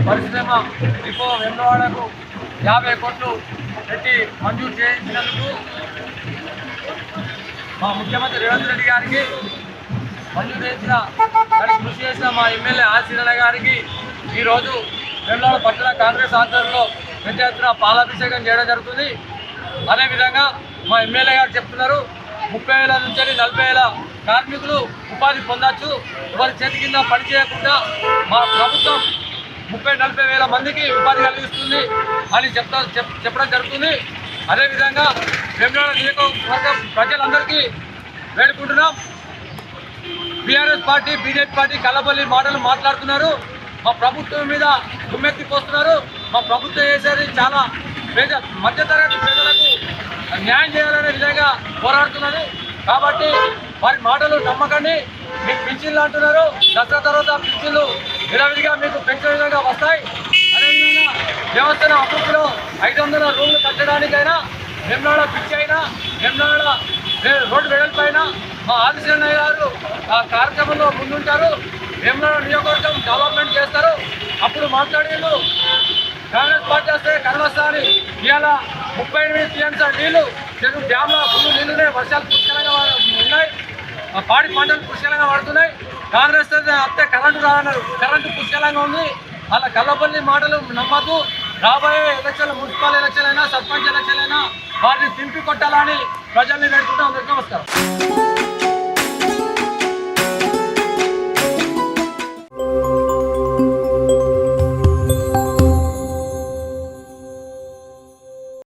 పరిశ్రమ డిపో వెమ్లవాడకు 50 కోట్లు పెట్టి మంజూరు చేయించినందుకు మా ముఖ్యమంత్రి రేవంత్ రెడ్డి గారికి, మంజూరు చేసిన దానికి కృషి చేసిన మా ఎమ్మెల్యే ఆశీర్వాద గారికి ఈరోజు వెమ్లవాడ పట్టణ కాంగ్రెస్ ఆధ్వర్యంలో పెద్ద ఎత్తున పాలాభిషేకం చేయడం జరుగుతుంది. అదేవిధంగా మా ఎమ్మెల్యే గారు చెప్తున్నారు 30,000 నుంచి 40,000 కార్మికులు ఉపాధి పొందొచ్చు, వారి చేతి కింద పని చేయకుండా మా ప్రభుత్వం 30-40 వేల మందికి ఉపాధి కలిగిస్తుంది అని చెప్పడం జరుగుతుంది. అదేవిధంగా వెమ్లవాడ నియోజకవర్గ ప్రజలందరికీ వేడుకుంటున్నాం. బీఆర్ఎస్ పార్టీ, బీజేపీ పార్టీ కల్లబొల్లి మాటలు మాట్లాడుతున్నారు, మా ప్రభుత్వం మీద గుమ్మెత్తిపోస్తున్నారు. మా ప్రభుత్వం చేసేది చాలా మధ్యతరగతి ప్రజలకు న్యాయం చేయాలనే విధంగా పోరాడుతున్నది. కాబట్టి వారి మాటలు నమ్మకండి. మీకు పింఛన్లు అంటున్నారు, దసరా తర్వాత పింఛన్లు విధంగా మీకు పెంచే విధంగా వస్తాయి. అదేవిధంగా వ్యవస్థను అభివృద్ధిలో 500 రూమ్లు కట్టడానికైనా, వెమ్లవాడ పిచ్చి అయినా, వెమ్లవాడ రోడ్డు వెడల్పైన మా ఆదిశరణయ్య గారు ఆ కార్యక్రమంలో ముందుంటారు. వెమ్లవాడ నియోజకవర్గం డెవలప్మెంట్ చేస్తారు. అప్పుడు మాట్లాడేళ్ళు కాంగ్రెస్ పార్టీ వస్తే కనవస్తాని ఇవాళ 38 టీఎంసీ నీళ్లు చెరువు డ్యాంలో ఫుల్ నీళ్ళునే, వర్షాలు పుష్కలంగా ఉన్నాయి, పాడి పంటలు పుష్కలంగా పడుతున్నాయి. కాంగ్రెస్ వస్తే కరెంటు రాదన్నారు, కరెంటు పుష్కలంగా ఉంది. అలా కల్లబొల్లి మాటలు నమ్మద్దు. రాబోయే ఎలక్షన్లు, మున్సిపల్ ఎలక్షన్ అయినా, సర్పంచ్ ఎలక్షన్ అయినా వారిని తింపి కొట్టాలని ప్రజల్ని వేడుకుంటాం. నమస్కారం.